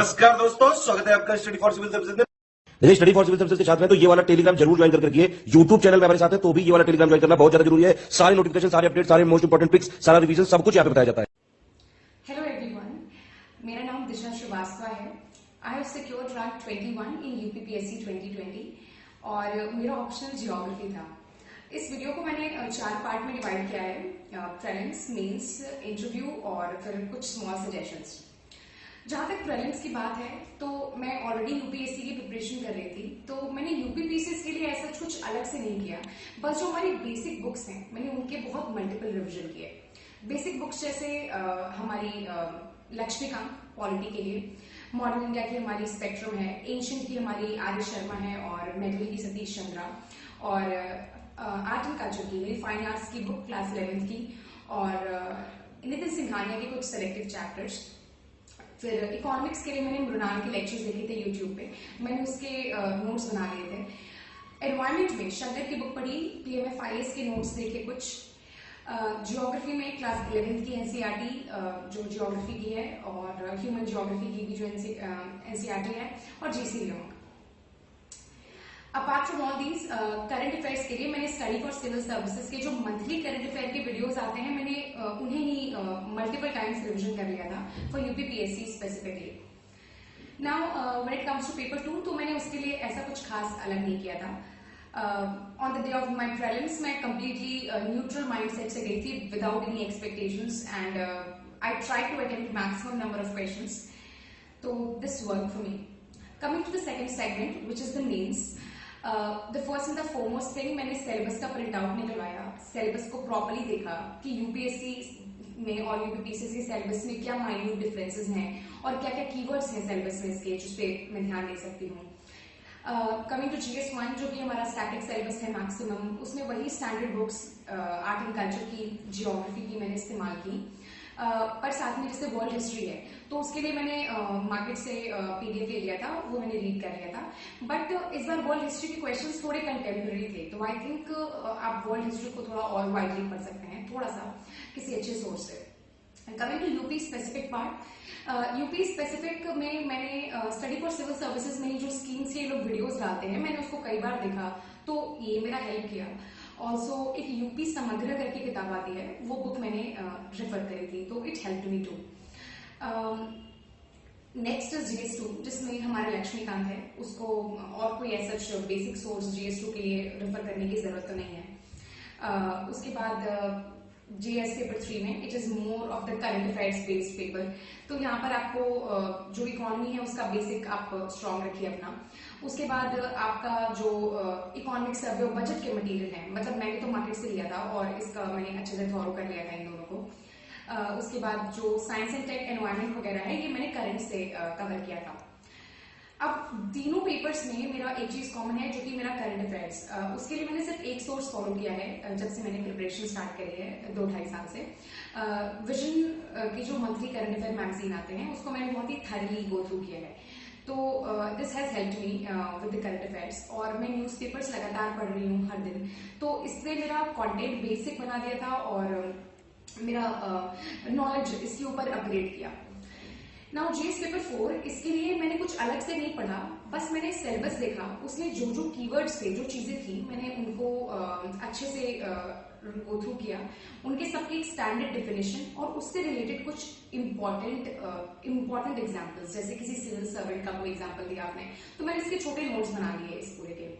नमस्कार दोस्तों, स्वागत है आपका स्टडी फॉर सिविल सर्विसेज में। देखिए, स्टडी फॉर सिविल सर्विसेज के साथ में तो ये वाला टेलीग्राम जरूर ज्वाइन करके रखिए। यूट्यूब चैनल में हमारे साथ है तो भी ये वाला टेलीग्राम ज्वाइन करना बहुत ज्यादा जरूरी है। सारे नोटिफिकेशन, सारे अपडेट, सारे मोस्ट इंपोर्टेंट पिक्स, सारा रिवीजन सब कुछ यहाँ पे बताया जाता है। हेलो एवरीवन, मेरा नाम दिशा श्रीवास्तव है। I have secured rank 21 in UPPSC 2020 और मेरा ऑप्शनल जियोग्राफी था। इस वीडियो को मैंने 4 पार्ट में डिवाइड किया है, प्रीलिम्स, मेंस, इंटरव्यू और फिर कुछ स्मॉल सजेशंस। जहां तक प्रीलिम्स की बात है तो मैं ऑलरेडी यूपीएससी की प्रिपरेशन कर रही थी, तो मैंने यूपीपीसीएस के लिए ऐसा कुछ अलग से नहीं किया। बस जो हमारी बेसिक बुक्स हैं मैंने उनके बहुत मल्टीपल रिविजन किए। बेसिक बुक्स जैसे हमारी लक्ष्मीकांत पॉलिटी के लिए, मॉडर्न इंडिया की हमारी स्पेक्ट्रम है, एंशियंट की हमारी आर्य शर्मा है और मेडल की सतीश चंद्रा, और आर्ट एंड कल्चर की मेरी फाइन आर्ट्स की बुक क्लास 11th की, और नितिन सिंघानिया के कुछ सेलेक्टिव चैप्टर्स। फिर इकोनॉमिक्स के लिए मैंने मृणाल के लेक्चर्स देखे थे यूट्यूब पे, मैंने उसके नोट्स बना लिए थे। एनवायरमेंट में शंकर की बुक पढ़ी, पीएमएफआईएस के नोट्स देखे कुछ। जियोग्राफी में क्लास 11th की एनसीईआरटी जो जियोग्राफी की है, और ह्यूमन जियोग्राफी की भी जो एनसीईआरटी है, और GC Leong. Apart from all these current affairs के लिए मैंने स्टडी फॉर सिविल सर्विसेज के जो मंथली करंट अफेयर के वीडियोस आते हैं, मैंने उन्हें ही मल्टीपल टाइम्स रिविजन कर लिया था for UPPSC specifically. Now when it comes to paper 2 तो मैंने उसके लिए ऐसा कुछ खास अलग नहीं किया था। On the day of my prelims मैं कंप्लीटली न्यूट्रल माइंडसेट से गई थी without any expectations, and I try to attempt maximum number of questions, तो this work for me. Coming to the second segment which is the mains, the first and the foremost thing, मैंने syllabus का print out निकलवाया, syllabus को properly देखा कि UPSC में और UPPCS के सिलेबस में क्या माइन्यूट डिफरेंसेस हैं और क्या क्या कीवर्ड्स हैं सिलेबस में इसके, जिस पे मैं ध्यान दे सकती हूँ। कमिंग टू GS1 जो कि हमारा स्टैटिक सिलेबस है मैक्सिमम, उसमें वही standard books art and culture की, जियोग्राफी की मैंने इस्तेमाल की, पर साथ में जैसे वर्ल्ड हिस्ट्री है तो उसके लिए मैंने मार्केट से पीडीएफ ले लिया था, वो मैंने रीड कर लिया था। बट इस बार वर्ल्ड हिस्ट्री के क्वेश्चंस थोड़े कंटेम्प्रेरी थे, तो आई थिंक आप वर्ल्ड हिस्ट्री को थोड़ा और वाइडली पढ़ सकते हैं, थोड़ा सा किसी अच्छे सोर्स से। Coming to UP specific part, UP specific में मैंने स्टडी फॉर सिविल सर्विसेज में जो स्कीम्स के लोग वीडियोस डालते हैं, मैंने उसको कई बार देखा, तो ये मेरा हेल्प किया। ऑल्सो एक यूपी समग्र करके किताब आती है, वो बुक मैंने रेफर करी थी, तो it help me to. Next GS2 जिसमें हमारा लक्ष्मीकांत है, उसको और कोई ऐसा बेसिक सोर्स GS2 के लिए रेफर करने की जरूरत तो नहीं है। उसके बाद GS पेपर 3 में it is more of the current affairs based paper, तो यहाँ पर आपको जो इकोनॉमी है उसका बेसिक आप स्ट्रॉन्ग रखिए अपना। उसके बाद आपका जो इकोनॉमिक सर्वे और बजट के मटेरियल है, मतलब मैंने तो मार्केट से लिया था और इसका मैंने अच्छे से थॉरो कर लिया था इन दोनों को। उसके बाद जो साइंस एंड टेक एनवायरमेंट वगैरह है, ये मैंने करंट से कवर किया था। अब तीनों पेपर्स में मेरा एक चीज कॉमन है जो कि मेरा करंट अफेयर्स, उसके लिए मैंने सिर्फ एक सोर्स फॉलो किया है जब से मैंने प्रिपरेशन स्टार्ट करी है 2-2.5 साल से। विजन की जो मंथली करंट अफेयर मैगजीन आते हैं उसको मैंने बहुत ही थरली गो थ्रू किया है, तो this has helped me with the current affairs. और मैं न्यूज़पेपर्स लगातार पढ़ रही हूँ हर दिन, तो इससे मेरा कंटेंट बेसिक बना दिया था और मेरा नॉलेज इसके ऊपर अपग्रेड किया। नाउ GS पेपर 4, इसके लिए मैंने कुछ अलग से नहीं पढ़ा, बस मैंने सिलेबस देखा, उसमें जो जो कीवर्ड्स थे, जो चीजें थी, मैंने उनको अच्छे से गो थ्रू किया, उनके सबके एक स्टैंडर्ड डेफिनेशन और उससे रिलेटेड कुछ इम्पोर्टेंट एग्जाम्पल्स, जैसे किसी सिविल सर्वेंट का कोई एग्जाम्पल दिया आपने, तो मैंने इसके छोटे नोट्स बना लिए इस पूरे के।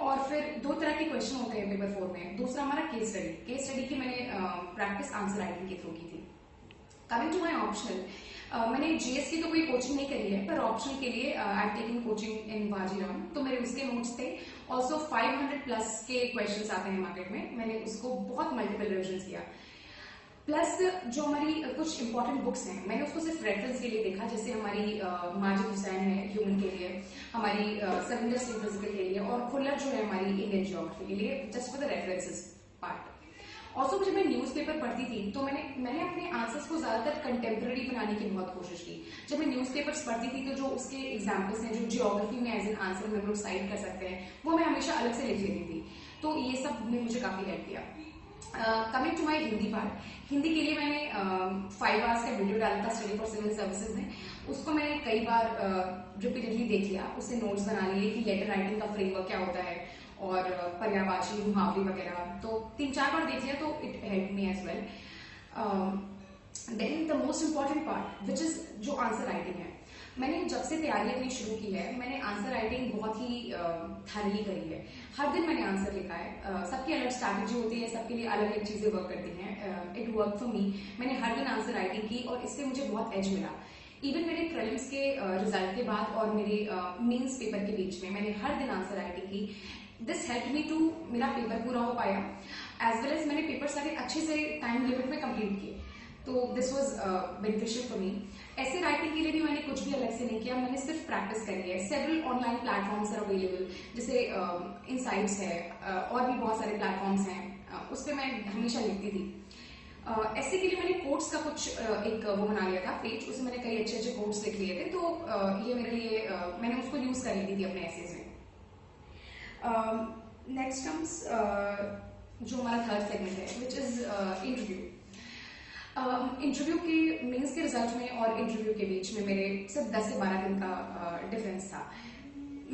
और फिर 2 तरह के क्वेश्चन होते हैं पेपर 4 में। दूसरा हमारा केस स्टडी की मैंने प्रैक्टिस आंसर राइटिंग के थ्रू की थी। कमिंग टू माई ऑप्शनल, मैंने GS की तो कोई कोचिंग नहीं करी है, पर ऑप्शनल के लिए I am taking coaching in Bajiram, तो मेरे उसके नोट्स थे। ऑल्सो 500+ के क्वेश्चंस आते हैं मार्केट में, मैंने उसको बहुत मल्टीपल रिविजन किया। प्लस जो हमारी कुछ इंपॉर्टेंट बुक्स हैं, मैंने उसको सिर्फ रेफरेंस के लिए देखा, जैसे हमारी माजिद हुसैन है ह्यूमन के लिए, हमारी सविंदर सिंह फिजिकल के लिए, और खुल्लर जो है हमारी इंडियन जियोग्राफी के लिए, just for the references part. Also जब मैं न्यूज़पेपर पढ़ती थी तो मैंने अपने आंसर्स को ज्यादातर कंटेम्प्रेरी बनाने की बहुत कोशिश की। जब मैं न्यूज़पेपर्स पढ़ती थी तो जो उसके एग्जाम्पल्स हैं, जो जियोग्राफी में एज एन आंसर में लोग साइड कर सकते हैं, वो मैं हमेशा अलग से लिख लेती थी, तो ये सब ने मुझे काफी हेल्प किया। Coming to my Hindi part, Hindi के लिए मैंने 5 आवर्स का वीडियो डाला था स्टडी फॉर सिविल सर्विसेज में। उसको मैंने कई बार रिपीटेडली देख लिया, उससे नोट्स बना लिए कि लेटर राइटिंग का फ्रेमवर्क क्या होता है और पर्यायवाची, मुहावरे वगैरह, तो 3-4 बार देख लिया, तो it help me as well. Then the most important part which is जो आंसर राइटिंग है, मैंने जब से तैयारी अपनी शुरू की है, मैंने आंसर राइटिंग बहुत ही थरली करी है। हर दिन मैंने आंसर लिखा है। सबकी अलग स्ट्रैटेजी होती है, सबके लिए अलग अलग चीजें वर्क करती हैं। इट वर्क फॉर मी। मैंने हर दिन आंसर राइटिंग की और इससे मुझे बहुत एज मिला। इवन मेरे प्रीलिम्स के रिजल्ट के बाद और मेरे मेंस पेपर के बीच में मैंने हर दिन आंसर राइटिंग की। दिस हेल्प मी टू, मेरा पेपर पूरा हो पाया, एज वेल एज मैंने पेपर सारे अच्छे से टाइम लिमिट में कंप्लीट किए, तो this was beneficial for me. ऐसे राइटिंग के लिए भी मैंने कुछ भी अलग से नहीं किया, मैंने सिर्फ प्रैक्टिस करी है। Several online platforms are available, जैसे इनसाइट्स है, और भी बहुत सारे प्लेटफॉर्म्स हैं, उस पर मैं हमेशा लिखती थी। ऐसे के लिए मैंने कोट्स का कुछ एक वो बना लिया था पेज, उसमें मैंने कई अच्छे अच्छे कोट्स लिख लिए थे, तो ये मेरे लिए मैंने उसको यूज कर ली थी अपने एसेज में। नेक्स्ट कम्स जो हमारा थर्ड सेगमेंट है, विच इज इंटरव्यू। इंटरव्यू के मेंस के रिजल्ट में और इंटरव्यू के बीच में मेरे सिर्फ 10 से 12 दिन का डिफरेंस था।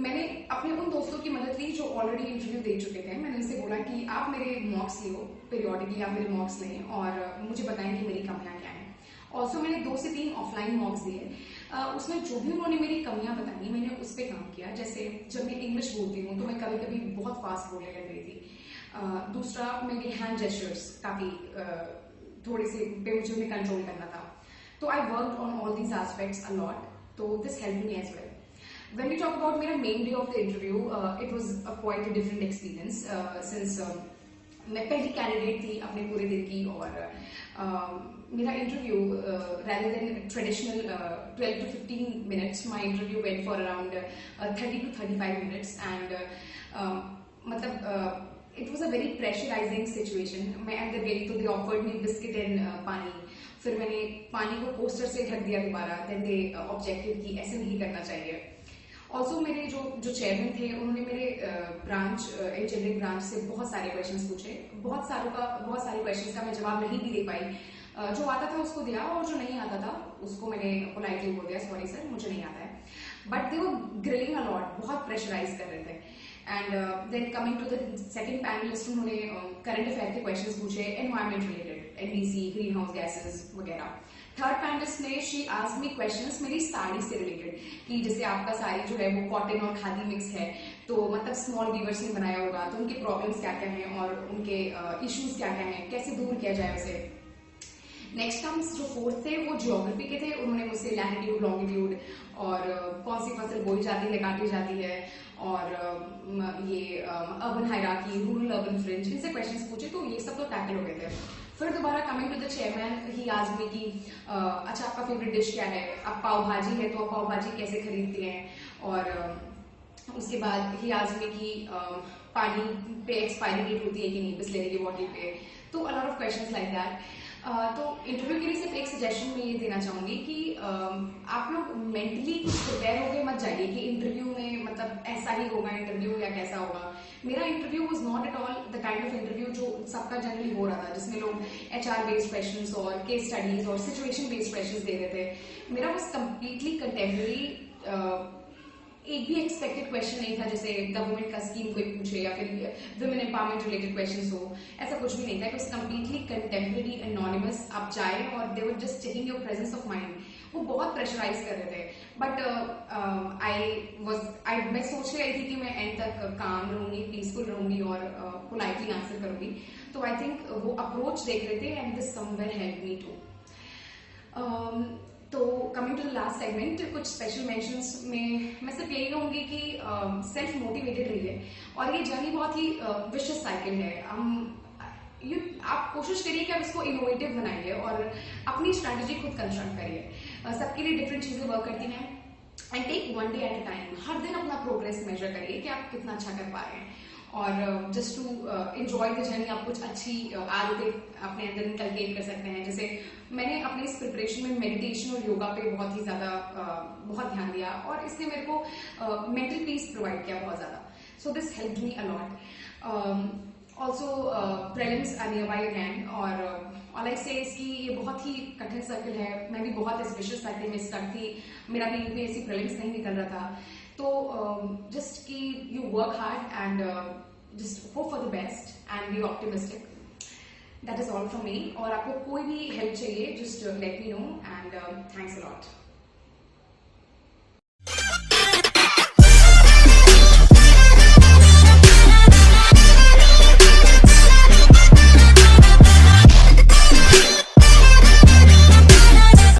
मैंने अपने उन दोस्तों की मदद ली जो ऑलरेडी इंटरव्यू दे चुके थे। मैंने उनसे बोला कि आप मेरे मॉक्स लो, पीरियोडिकली आप मेरे मॉक्स लें और मुझे बताएं कि मेरी कमियां क्या हैं। ऑल्सो मैंने 2 से 3 ऑफलाइन मॉक्स दिए। उसमें जो भी उन्होंने मेरी कमियां बताई, मैंने उस पर काम किया। जैसे जब मैं इंग्लिश बोलती हूँ तो मैं कभी कभी बहुत फास्ट बोलने लग रही थी। दूसरा, मेरे हैंड जेस्चर्स काफी थोड़े से पे मुझे उन्हें कंट्रोल करना था। तो I worked on all these aspects a lot, तो this help me as well. When we talk about मेरा main day of the interview, it was quite a different experience since मैं पहली कैंडिडेट थी अपने पूरे दिन की, और मेरा interview rather than traditional 12 to 15 minutes, my interview went for around 30 to 35 minutes and मतलब it was a very pressurizing situation. मैं अंदर गई तो they offered me biscuit and पानी, फिर मैंने पानी को पोस्टर से ढक दिया दोबारा, then they objected कि ऐसे नहीं करना चाहिए। ऑल्सो मेरे जो चेयरमैन थे, उन्होंने मेरे ब्रांच, इंजीनियरिंग ब्रांच से बहुत सारे क्वेश्चंस पूछे। बहुत सारे क्वेश्चंस का मैं जवाब नहीं भी दे पाई। जो आता था उसको दिया, और जो नहीं आता था उसको मैंने पोलाइटली बोल दिया, सॉरी सर मुझे नहीं आता है। But they were grilling a lot, बहुत प्रेशराइज कर रहे थे। And then coming to the second panelist, उन्होंने करंट अफेयर के क्वेश्चंस पूछे, environment related, NDC, green house gases वगैरह। थर्ड पैनलिस्ट ने शी आस्क्ड मी क्वेश्चंस मेरी साड़ी से रिलेटेड, कि जैसे आपका साड़ी जो है वो कॉटन और खादी मिक्स है, तो मतलब स्मॉल वीवर्स ने बनाया होगा, तो उनके प्रॉब्लम्स क्या क्या हैं और उनके इश्यूज क्या क्या हैं, कैसे दूर किया जाए उसे। नेक्स्ट कम्स जो फोर्थ थे, वो जियोग्राफी के थे। उन्होंने मुझसे लैटिट्यूड, लॉन्गिट्यूड और कौन सी फसल बोई जाती है, काटी जाती है, और ये urban hierarchy, rural urban fringe, इनसे क्वेश्चंस पूछे, तो ये सब तो टैकल हो गए थे। फिर दोबारा coming to the chairman, he asked me कि अच्छा आपका फेवरेट डिश क्या है, आप पाव भाजी है तो आप पाव भाजी कैसे खरीदते हैं, और उसके बाद ही आस्क्ड मी कि पानी पे एक्सपायरी डेट होती है कि नहीं बिस्लेरी की बॉटल पे, तो a lot of questions like that. तो इंटरव्यू के लिए सिर्फ एक सजेशन मैं ये देना चाहूंगी कि आप लोग मेंटली कुछ प्रिपेयर होके मत जाइए कि इंटरव्यू में मतलब ऐसा ही होगा इंटरव्यू या कैसा होगा। मेरा interview was not at all the kind of interview जो सबका जनरली हो रहा था, जिसमें लोग HR बेस्ड क्वेश्चंस और केस स्टडीज और सिचुएशन बेस्ड क्वेश्चंस दे रहे थे। मेरा वाज कंप्लीटली कंटेम्पररी। एक भी एक्सपेक्टेड क्वेश्चन नहीं था जैसे गवर्नमेंट का स्कीम कोई पूछे या फिर वुमेन एम्पावरमेंट रिलेटेड क्वेश्चंस हो, ऐसा कुछ भी नहीं था। It was completely contemporary, anonymous. आप जाए और they were just checking your presence of mind. वो बहुत प्रेशराइज कर रहे थे, बट मैं सोच रही थी कि मैं एंड तक काम रहूंगी, पीसफुल रहूंगी और पोलाइटली आंसर करूंगी। तो आई थिंक वो अप्रोच देख रहे थे and this somewhere help me too. तो coming to the last segment, कुछ स्पेशल मेंशंस में मैं सिर्फ यही कहूंगी कि सेल्फ मोटिवेटेड रहिए, और ये जर्नी बहुत ही विशियस साइकिल है। आप कोशिश करिए कि आप इसको इनोवेटिव बनाइए और अपनी स्ट्रैटेजी खुद कंस्ट्रक्ट करिए। सबके लिए डिफरेंट चीजें वर्क करती हैं, and take one day at a time. हर दिन अपना प्रोग्रेस मेजर करिए कि आप कितना अच्छा कर पा रहे हैं, और just to enjoy the journey आप कुछ अच्छी आदतें अपने अंदर इनकलकेट कर सकते हैं। जैसे मैंने अपने इस प्रिपरेशन में मेडिटेशन और योगा पे बहुत ही ज्यादा बहुत ध्यान दिया, और इसने मेरे को मेंटल पीस प्रोवाइड किया बहुत ज्यादा। So this helped me a lot. Also prelims are near by again, और ऑल आई से इसकी ये बहुत ही कठिन सर्कल है। मैं भी बहुत स्पेशल सर्कल में स्टक थी, मेरा भी यूपीएससी प्रीलिम्स नहीं निकल रहा था। तो जस्ट कि you work hard and just hope for the best and be optimistic. That is all from me. और आपको कोई भी हेल्प चाहिए, just let me know, and thanks a lot.